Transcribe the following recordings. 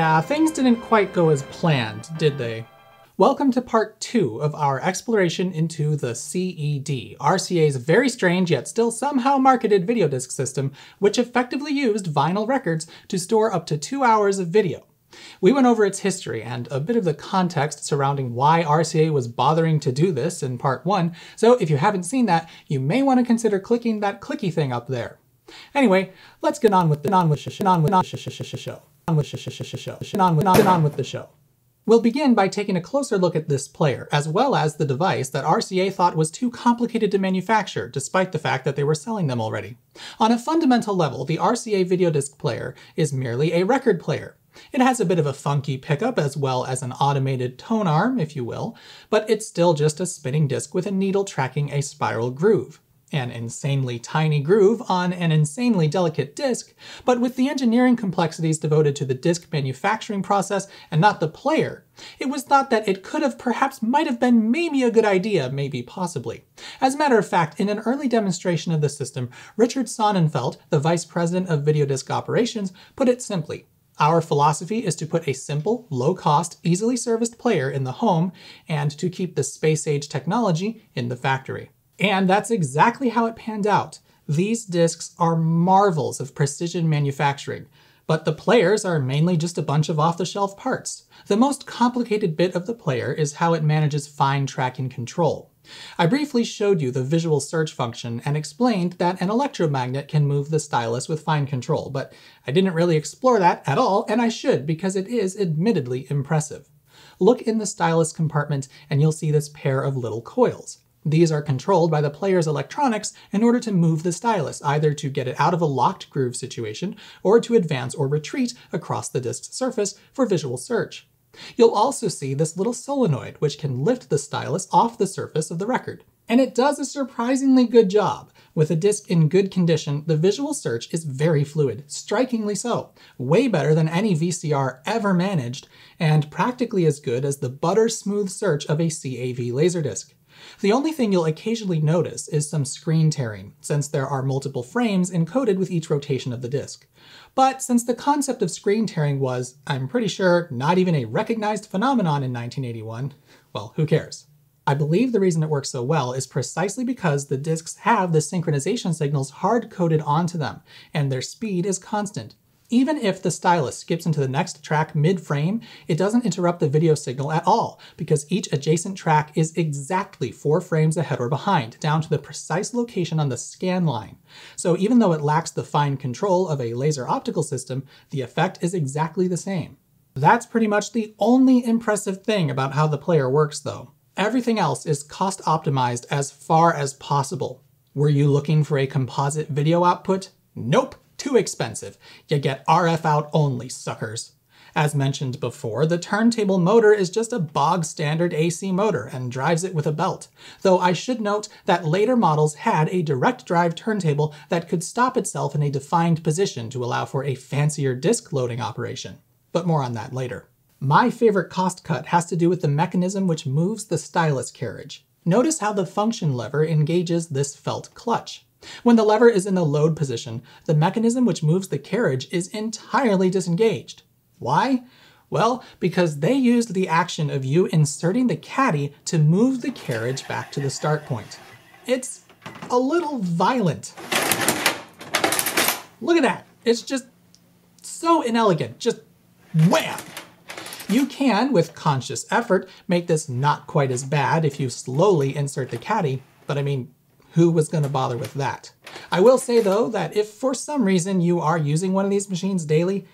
Yeah, things didn't quite go as planned, did they? Welcome to part 2 of our exploration into the CED, RCA's very strange yet still somehow marketed video disc system, which effectively used vinyl records to store up to 2 hours of video. We went over its history and a bit of the context surrounding why RCA was bothering to do this in part 1, so if you haven't seen that, you may want to consider clicking that clicky thing up there. Anyway, let's get on with the show. We'll begin by taking a closer look at this player, as well as the device that RCA thought was too complicated to manufacture, despite the fact that they were selling them already. On a fundamental level, the RCA video disc player is merely a record player. It has a bit of a funky pickup as well as an automated tone arm, if you will, but it's still just a spinning disc with a needle tracking a spiral groove. An insanely tiny groove on an insanely delicate disc, but with the engineering complexities devoted to the disc manufacturing process and not the player, it was thought that it could have perhaps might have been maybe a good idea, maybe possibly. As a matter of fact, in an early demonstration of the system, Richard Sonnenfeld, the vice president of video disc operations, put it simply: our philosophy is to put a simple, low-cost, easily serviced player in the home and to keep the space-age technology in the factory. And that's exactly how it panned out. These discs are marvels of precision manufacturing, but the players are mainly just a bunch of off-the-shelf parts. The most complicated bit of the player is how it manages fine tracking control. I briefly showed you the visual search function and explained that an electromagnet can move the stylus with fine control, but I didn't really explore that at all, and I should because it is admittedly impressive. Look in the stylus compartment and you'll see this pair of little coils. These are controlled by the player's electronics in order to move the stylus, either to get it out of a locked groove situation or to advance or retreat across the disc's surface for visual search. You'll also see this little solenoid, which can lift the stylus off the surface of the record. And it does a surprisingly good job. With a disc in good condition, the visual search is very fluid, strikingly so. Way better than any VCR ever managed, and practically as good as the butter-smooth search of a CAV laserdisc. The only thing you'll occasionally notice is some screen tearing, since there are multiple frames encoded with each rotation of the disc. But since the concept of screen tearing was, I'm pretty sure, not even a recognized phenomenon in 1981, well, who cares? I believe the reason it works so well is precisely because the discs have the synchronization signals hard-coded onto them, and their speed is constant. Even if the stylus skips into the next track mid-frame, it doesn't interrupt the video signal at all, because each adjacent track is exactly 4 frames ahead or behind, down to the precise location on the scan line. So even though it lacks the fine control of a laser optical system, the effect is exactly the same. That's pretty much the only impressive thing about how the player works, though. Everything else is cost-optimized as far as possible. Were you looking for a composite video output? Nope! Too expensive. You get RF out only, suckers. As mentioned before, the turntable motor is just a bog-standard AC motor and drives it with a belt, though I should note that later models had a direct drive turntable that could stop itself in a defined position to allow for a fancier disc loading operation. But more on that later. My favorite cost cut has to do with the mechanism which moves the stylus carriage. Notice how the function lever engages this felt clutch. When the lever is in the load position, the mechanism which moves the carriage is entirely disengaged. Why? Well, because they used the action of you inserting the caddy to move the carriage back to the start point. It's a little violent. Look at that. It's just so inelegant. Just wham! You can, with conscious effort, make this not quite as bad if you slowly insert the caddy, but I mean, who was going to bother with that? I will say though that if for some reason you are using one of these machines daily,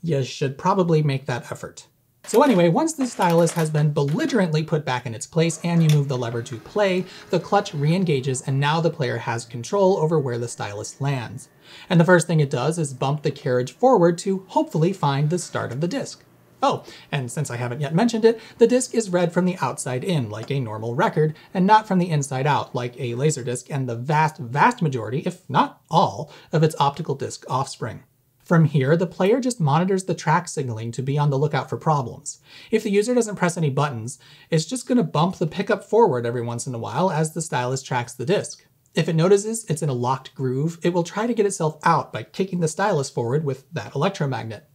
you should probably make that effort. So anyway, once the stylus has been belligerently put back in its place and you move the lever to play, the clutch re-engages and now the player has control over where the stylus lands. And the first thing it does is bump the carriage forward to hopefully find the start of the disc. Oh, and since I haven't yet mentioned it, the disc is read from the outside in, like a normal record, and not from the inside out, like a laserdisc and the vast majority, if not all, of its optical disc offspring. From here, the player just monitors the track signaling to be on the lookout for problems. If the user doesn't press any buttons, it's just going to bump the pickup forward every once in a while as the stylus tracks the disc. If it notices it's in a locked groove, it will try to get itself out by kicking the stylus forward with that electromagnet.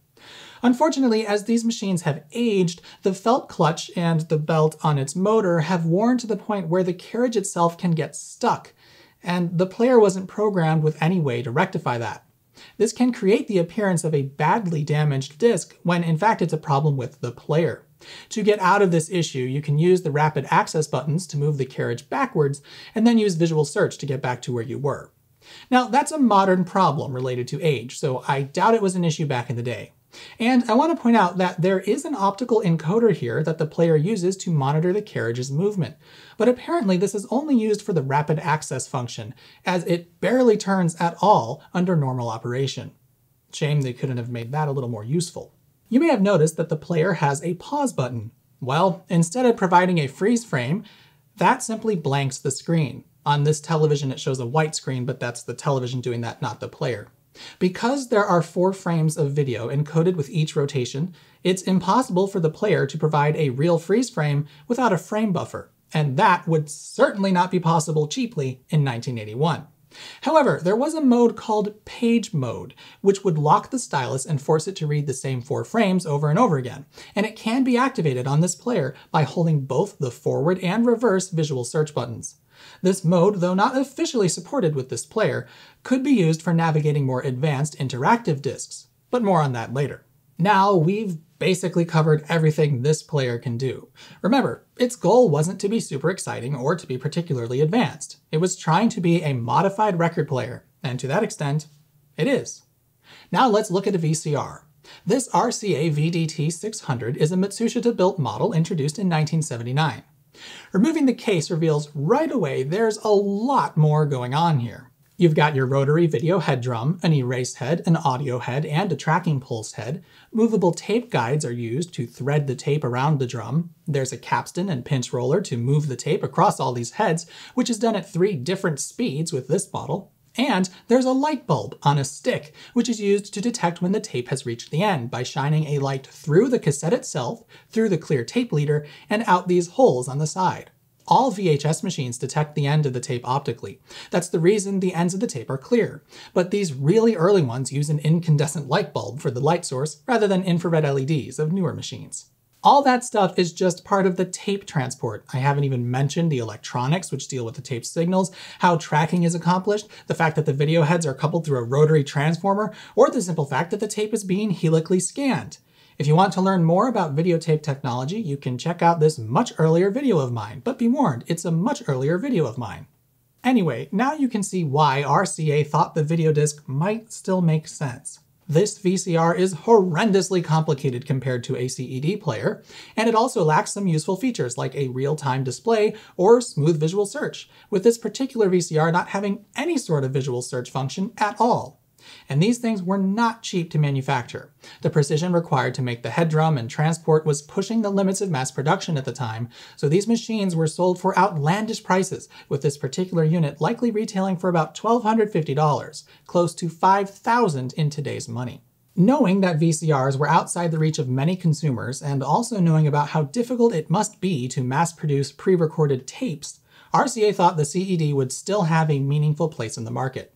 Unfortunately, as these machines have aged, the felt clutch and the belt on its motor have worn to the point where the carriage itself can get stuck, and the player wasn't programmed with any way to rectify that. This can create the appearance of a badly damaged disc when in fact it's a problem with the player. To get out of this issue, you can use the rapid access buttons to move the carriage backwards, and then use visual search to get back to where you were. Now, that's a modern problem related to age, so I doubt it was an issue back in the day. And I want to point out that there is an optical encoder here that the player uses to monitor the carriage's movement, but apparently this is only used for the rapid access function, as it barely turns at all under normal operation. Shame they couldn't have made that a little more useful. You may have noticed that the player has a pause button. Well, instead of providing a freeze frame, that simply blanks the screen. On this television it shows a white screen, but that's the television doing that, not the player. Because there are 4 frames of video encoded with each rotation, it's impossible for the player to provide a real freeze frame without a frame buffer, and that would certainly not be possible cheaply in 1981. However, there was a mode called Page Mode, which would lock the stylus and force it to read the same 4 frames over and over again, and it can be activated on this player by holding both the forward and reverse visual search buttons. This mode, though not officially supported with this player, could be used for navigating more advanced interactive discs, but more on that later. Now we've basically covered everything this player can do. Remember, its goal wasn't to be super exciting or to be particularly advanced. It was trying to be a modified record player, and to that extent, it is. Now let's look at a VCR. This RCA VDT600 is a Matsushita-built model introduced in 1979. Removing the case reveals right away there's a lot more going on here. You've got your rotary video head drum, an erase head, an audio head, and a tracking pulse head. Movable tape guides are used to thread the tape around the drum. There's a capstan and pinch roller to move the tape across all these heads, which is done at 3 different speeds with this model. And there's a light bulb on a stick, which is used to detect when the tape has reached the end by shining a light through the cassette itself, through the clear tape leader, and out these holes on the side. All VHS machines detect the end of the tape optically. That's the reason the ends of the tape are clear. But these really early ones use an incandescent light bulb for the light source rather than infrared LEDs of newer machines. All that stuff is just part of the tape transport. I haven't even mentioned the electronics which deal with the tape signals, how tracking is accomplished, the fact that the video heads are coupled through a rotary transformer, or the simple fact that the tape is being helically scanned. If you want to learn more about videotape technology, you can check out this much earlier video of mine, but be warned, it's a much earlier video of mine. Anyway, now you can see why RCA thought the video disc might still make sense. This VCR is horrendously complicated compared to a CED player, and it also lacks some useful features like a real-time display or smooth visual search, with this particular VCR not having any sort of visual search function at all. And these things were not cheap to manufacture. The precision required to make the head drum and transport was pushing the limits of mass production at the time, so these machines were sold for outlandish prices, with this particular unit likely retailing for about $1,250, close to $5,000 in today's money. Knowing that VCRs were outside the reach of many consumers, and also knowing about how difficult it must be to mass-produce pre-recorded tapes, RCA thought the CED would still have a meaningful place in the market.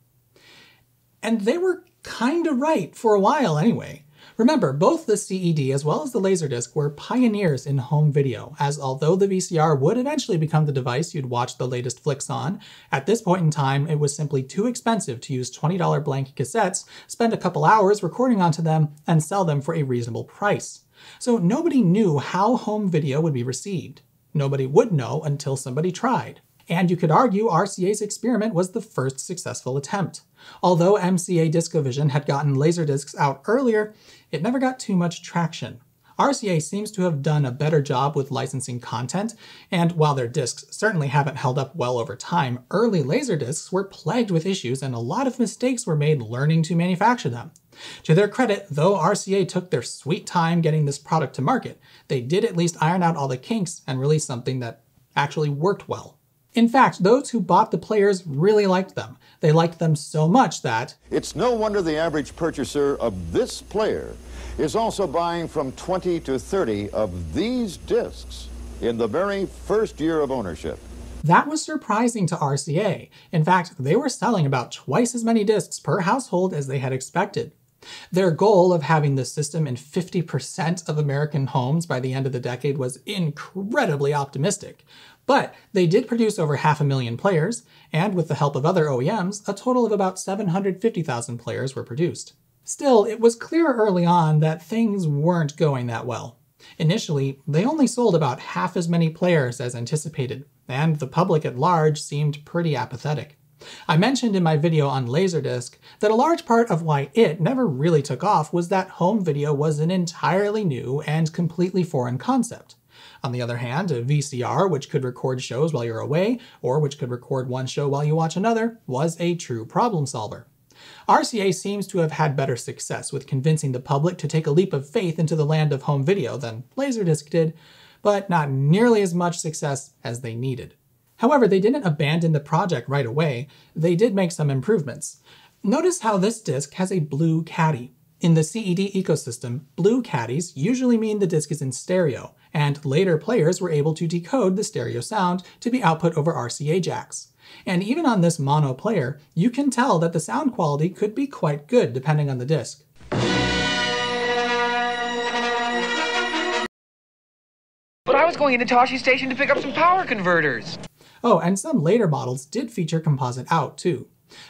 And they were kinda right, for a while anyway. Remember, both the CED as well as the Laserdisc were pioneers in home video, as although the VCR would eventually become the device you'd watch the latest flicks on, at this point in time it was simply too expensive to use $20 blank cassettes, spend a couple hours recording onto them, and sell them for a reasonable price. So nobody knew how home video would be received. Nobody would know until somebody tried. And you could argue RCA's experiment was the first successful attempt. Although MCA Discovision had gotten Laserdiscs out earlier, it never got too much traction. RCA seems to have done a better job with licensing content, and while their discs certainly haven't held up well over time, early Laserdiscs were plagued with issues and a lot of mistakes were made learning to manufacture them. To their credit, though RCA took their sweet time getting this product to market, they did at least iron out all the kinks and release something that actually worked well. In fact, those who bought the players really liked them. They liked them so much that it's no wonder the average purchaser of this player is also buying from 20 to 30 of these discs in the very first year of ownership. That was surprising to RCA. In fact, they were selling about twice as many discs per household as they had expected. Their goal of having the system in 50% of American homes by the end of the decade was incredibly optimistic, but they did produce over 500,000 players, and with the help of other OEMs, a total of about 750,000 players were produced. Still, it was clear early on that things weren't going that well. Initially, they only sold about half as many players as anticipated, and the public at large seemed pretty apathetic. I mentioned in my video on Laserdisc that a large part of why it never really took off was that home video was an entirely new and completely foreign concept. On the other hand, a VCR, which could record shows while you're away, or which could record one show while you watch another, was a true problem solver. RCA seems to have had better success with convincing the public to take a leap of faith into the land of home video than Laserdisc did, but not nearly as much success as they needed. However, they didn't abandon the project right away. They did make some improvements. Notice how this disc has a blue caddy. In the CED ecosystem, blue caddies usually mean the disc is in stereo, and later players were able to decode the stereo sound to be output over RCA jacks. And even on this mono player, you can tell that the sound quality could be quite good depending on the disc. But I was going into Toshi Station to pick up some power converters! Oh, and some later models did feature composite out too.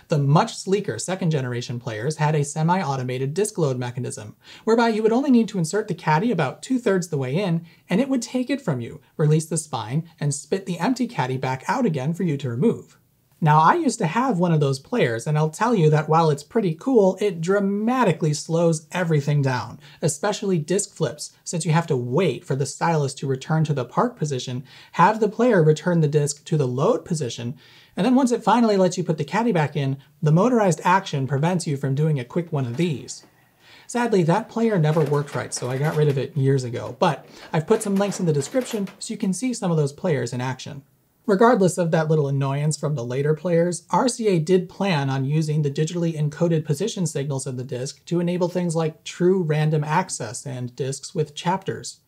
The much sleeker second-generation players had a semi-automated disc load mechanism, whereby you would only need to insert the caddy about 2/3 the way in, and it would take it from you, release the spine, and spit the empty caddy back out again for you to remove. Now, I used to have one of those players, and I'll tell you that while it's pretty cool, it dramatically slows everything down, especially disc flips, since you have to wait for the stylus to return to the park position, have the player return the disc to the load position, and then once it finally lets you put the caddy back in, the motorized action prevents you from doing a quick one of these. Sadly, that player never worked right, so I got rid of it years ago, but I've put some links in the description so you can see some of those players in action. Regardless of that little annoyance from the later players, RCA did plan on using the digitally encoded position signals of the disc to enable things like true random access and discs with chapters.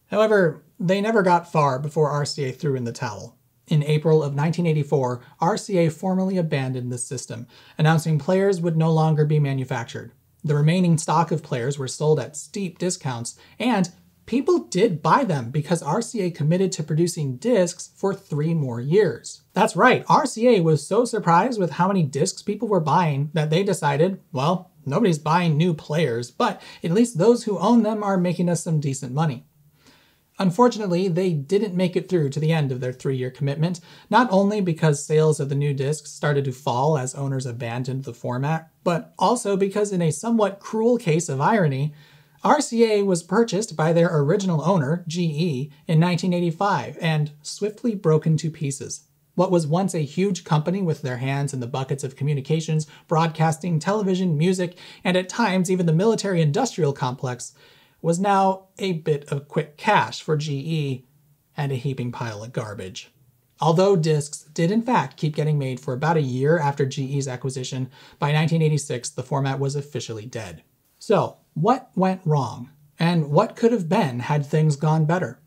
However, they never got far before RCA threw in the towel. In April of 1984, RCA formally abandoned the system, announcing players would no longer be manufactured. The remaining stock of players were sold at steep discounts, and people did buy them because RCA committed to producing discs for 3 more years. That's right, RCA was so surprised with how many discs people were buying that they decided, well, nobody's buying new players, but at least those who own them are making us some decent money. Unfortunately, they didn't make it through to the end of their 3-year commitment, not only because sales of the new discs started to fall as owners abandoned the format, but also because in a somewhat cruel case of irony, RCA was purchased by their original owner, GE, in 1985 and swiftly broken to pieces. What was once a huge company with their hands in the buckets of communications, broadcasting, television, music, and at times even the military-industrial complex, was now a bit of quick cash for GE and a heaping pile of garbage. Although discs did in fact keep getting made for about a year after GE's acquisition, by 1986 the format was officially dead. So, what went wrong? And what could have been had things gone better?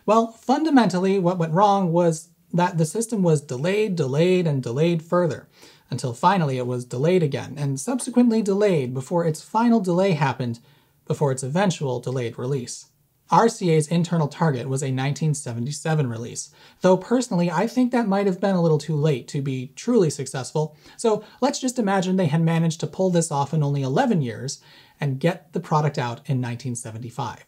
Well, fundamentally what went wrong was that the system was delayed, and delayed further, until finally it was delayed again, and subsequently delayed before its final delay happened, before its eventual delayed release. RCA's internal target was a 1977 release, though personally I think that might have been a little too late to be truly successful, so let's just imagine they had managed to pull this off in only 11 years and get the product out in 1975.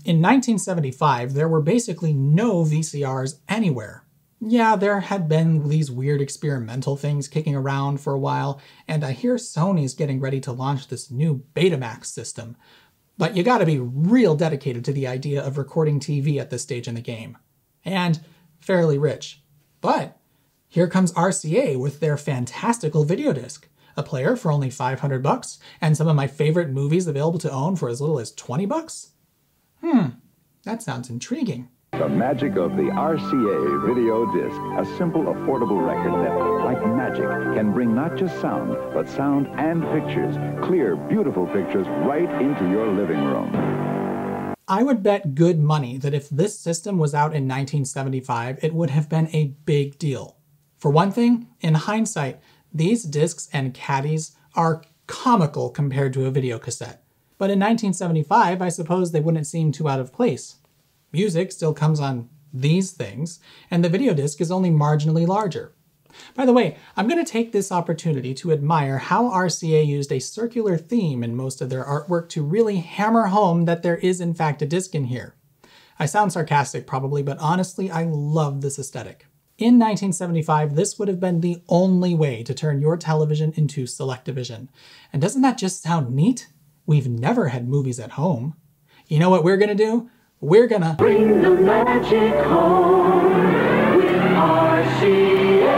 In 1975, there were basically no VCRs anywhere. Yeah, there had been these weird experimental things kicking around for a while, and I hear Sony's getting ready to launch this new Betamax system. But you gotta be real dedicated to the idea of recording TV at this stage in the game. And fairly rich. But here comes RCA with their fantastical video disc. A player for only $500, and some of my favorite movies available to own for as little as $20? That sounds intriguing. The magic of the RCA video disc, a simple, affordable record that, like magic, can bring not just sound, but sound and pictures, clear, beautiful pictures right into your living room. I would bet good money that if this system was out in 1975, it would have been a big deal. For one thing, in hindsight, these discs and caddies are comical compared to a video cassette. But in 1975, I suppose they wouldn't seem too out of place. Music still comes on these things, and the video disc is only marginally larger. By the way, I'm going to take this opportunity to admire how RCA used a circular theme in most of their artwork to really hammer home that there is in fact a disc in here. I sound sarcastic probably, but honestly I love this aesthetic. In 1975, this would have been the only way to turn your television into Select-O-Vision. And doesn't that just sound neat? We've never had movies at home. You know what we're gonna do? We're gonna bring the magic home with RCA!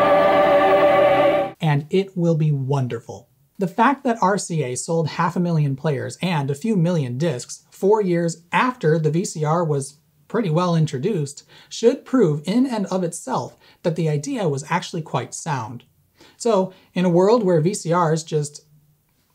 And it will be wonderful. The fact that RCA sold 500,000 players and a few million discs 4 years after the VCR was pretty well introduced should prove in and of itself that the idea was actually quite sound. So, in a world where VCRs just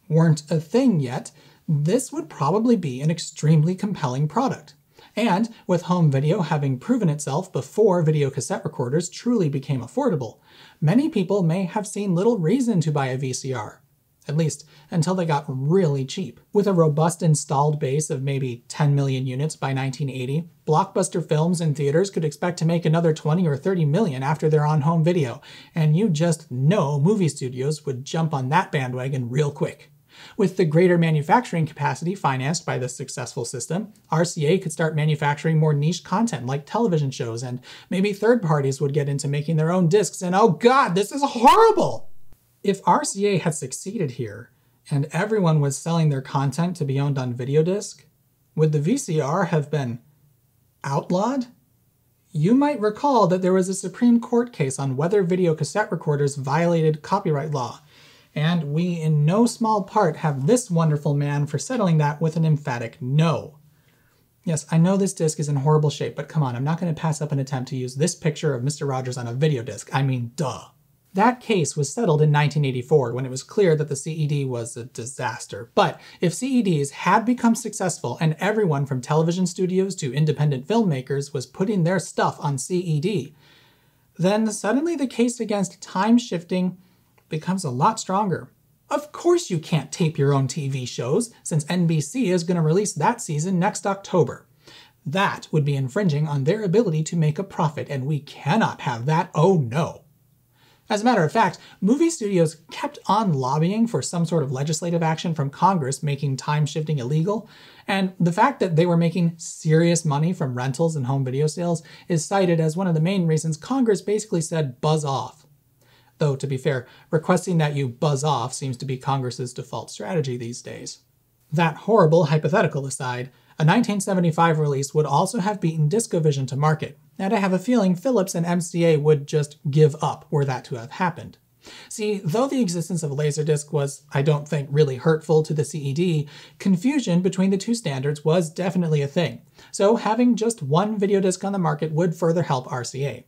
weren't a thing yet, this would probably be an extremely compelling product. And with home video having proven itself before video cassette recorders truly became affordable, many people may have seen little reason to buy a VCR. At least until they got really cheap. With a robust installed base of maybe 10 million units by 1980, blockbuster films in theaters could expect to make another 20 or 30 million after they're on home video, and you just know movie studios would jump on that bandwagon real quick. With the greater manufacturing capacity financed by this successful system, RCA could start manufacturing more niche content like television shows, and maybe third parties would get into making their own discs, and oh god, this is horrible! If RCA had succeeded here, and everyone was selling their content to be owned on video disc, would the VCR have been outlawed? You might recall that there was a Supreme Court case on whether video cassette recorders violated copyright law, and we in no small part have this wonderful man for settling that with an emphatic no. Yes, I know this disc is in horrible shape, but come on, I'm not going to pass up an attempt to use this picture of Mr. Rogers on a video disc. I mean, duh. That case was settled in 1984 when it was clear that the CED was a disaster. But if CEDs had become successful and everyone from television studios to independent filmmakers was putting their stuff on CED, then suddenly the case against time shifting becomes a lot stronger. Of course you can't tape your own TV shows, since NBC is going to release that season next October. That would be infringing on their ability to make a profit, and we cannot have that, oh no. As a matter of fact, movie studios kept on lobbying for some sort of legislative action from Congress making time shifting illegal, and the fact that they were making serious money from rentals and home video sales is cited as one of the main reasons Congress basically said buzz off. Though, to be fair, requesting that you buzz off seems to be Congress's default strategy these days. That horrible hypothetical aside, a 1975 release would also have beaten Discovision to market, and I have a feeling Philips and MCA would just give up were that to have happened. See, though the existence of Laserdisc was, I don't think, really hurtful to the CED, confusion between the two standards was definitely a thing, so having just one video disc on the market would further help RCA.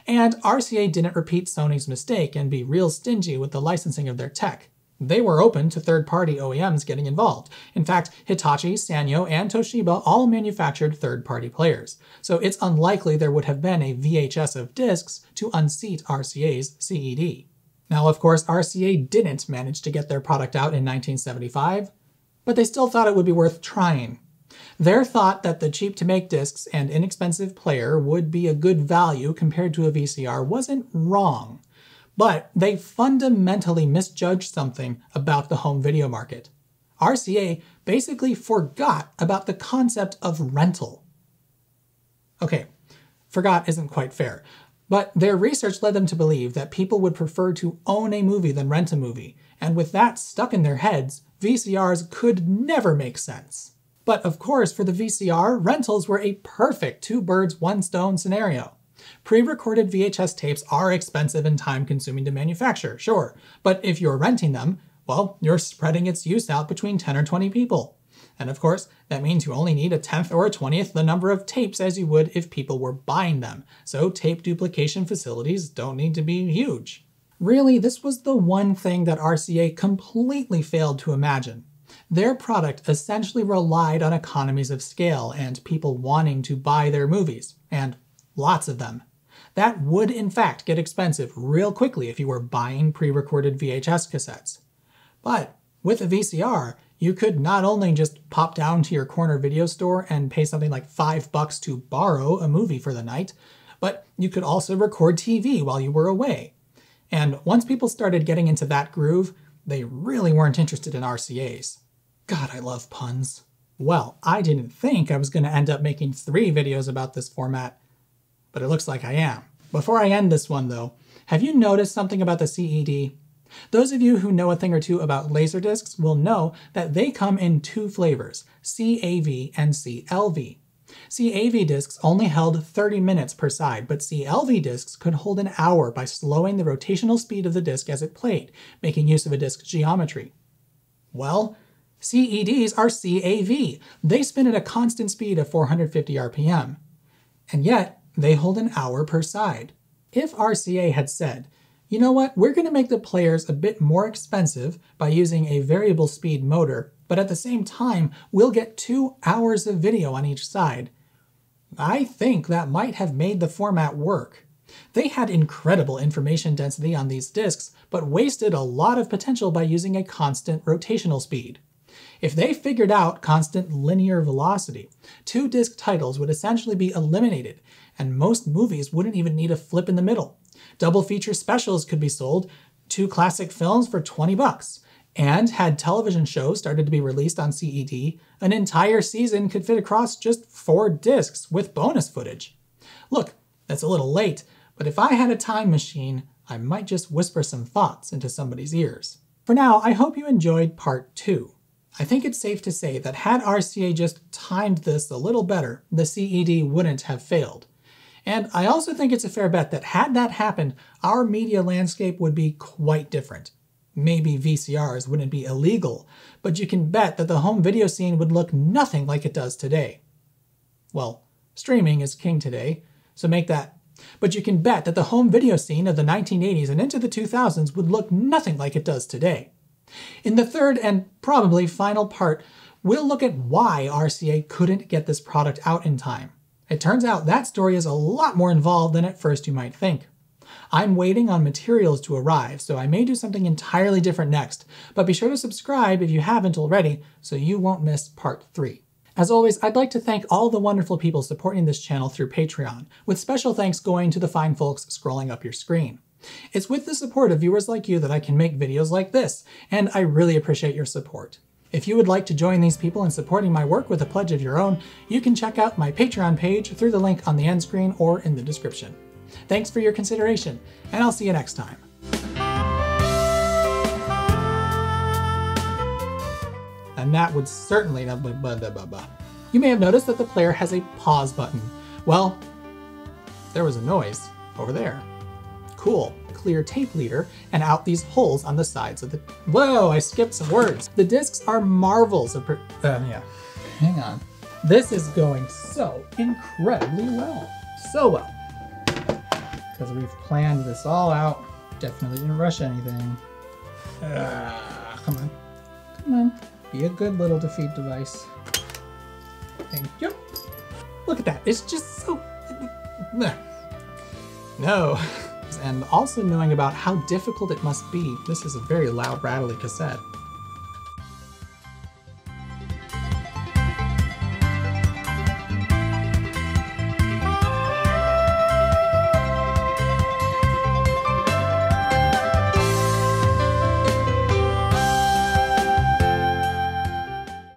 And RCA didn't repeat Sony's mistake and be real stingy with the licensing of their tech. They were open to third-party OEMs getting involved. In fact, Hitachi, Sanyo, and Toshiba all manufactured third-party players, so it's unlikely there would have been a VHS of discs to unseat RCA's CED. Now, of course, RCA didn't manage to get their product out in 1975, but they still thought it would be worth trying. Their thought that the cheap-to-make discs and inexpensive player would be a good value compared to a VCR wasn't wrong. But they fundamentally misjudged something about the home video market. RCA basically forgot about the concept of rental. Okay, forgot isn't quite fair, but their research led them to believe that people would prefer to own a movie than rent a movie, and with that stuck in their heads, VCRs could never make sense. But of course, for the VCR, rentals were a perfect two birds, one stone scenario. Pre-recorded VHS tapes are expensive and time-consuming to manufacture, sure, but if you're renting them, well, you're spreading its use out between 10 or 20 people. And of course, that means you only need a 10th or a 20th the number of tapes as you would if people were buying them, so tape duplication facilities don't need to be huge. Really, this was the one thing that RCA completely failed to imagine. Their product essentially relied on economies of scale and people wanting to buy their movies, and lots of them. That would in fact get expensive real quickly if you were buying pre-recorded VHS cassettes. But With a VCR, you could not only just pop down to your corner video store and pay something like $5 to borrow a movie for the night, but you could also record TV while you were away. And once people started getting into that groove, they really weren't interested in RCAs. God, I love puns. Well, I didn't think I was going to end up making 3 videos about this format, but it looks like I am. Before I end this one though, have you noticed something about the CED? Those of you who know a thing or two about Laserdiscs will know that they come in 2 flavors, CAV and CLV. CAV discs only held 30 minutes per side, but CLV discs could hold an hour by slowing the rotational speed of the disc as it played, making use of a disc geometry. Well, CEDs are CAV. They spin at a constant speed of 450 RPM. And yet, they hold an hour per side. If RCA had said, you know what, we're going to make the players a bit more expensive by using a variable speed motor, but at the same time, we'll get 2 hours of video on each side, I think that might have made the format work. They had incredible information density on these discs, but wasted a lot of potential by using a constant rotational speed. If they figured out constant linear velocity, 2 disc titles would essentially be eliminated, and most movies wouldn't even need a flip in the middle. Double feature specials could be sold, 2 classic films for $20, and had television shows started to be released on CED, an entire season could fit across just 4 discs with bonus footage. Look, that's a little late, but if I had a time machine, I might just whisper some thoughts into somebody's ears. For now, I hope you enjoyed part 2. I think it's safe to say that had RCA just timed this a little better, the CED wouldn't have failed. And I also think it's a fair bet that had that happened, our media landscape would be quite different. Maybe VCRs wouldn't be illegal, but you can bet that the home video scene would look nothing like it does today. Well, streaming is king today, so make that. But you can bet that the home video scene of the 1980s and into the 2000s would look nothing like it does today. In the third and probably final part, we'll look at why RCA couldn't get this product out in time. It turns out that story is a lot more involved than at first you might think. I'm waiting on materials to arrive, so I may do something entirely different next, but be sure to subscribe if you haven't already so you won't miss part 3. As always, I'd like to thank all the wonderful people supporting this channel through Patreon, with special thanks going to the fine folks scrolling up your screen. It's with the support of viewers like you that I can make videos like this, and I really appreciate your support. If you would like to join these people in supporting my work with a pledge of your own, you can check out my Patreon page through the link on the end screen or in the description. Thanks for your consideration, and I'll see you next time. And that would certainly not be blah, blah, blah, blah. You may have noticed that the player has a pause button. Well, there was a noise over there. Cool. Clear tape leader and out these holes on the sides of the... Whoa, I skipped some words. The discs are marvels of... yeah. Hang on. This is going so incredibly well. So well. Because we've planned this all out. Definitely didn't rush anything. Come on. Come on. Be a good little defeat device. Thank you. Look at that. It's just so... No. And also knowing about how difficult it must be. This is a very loud, rattly cassette.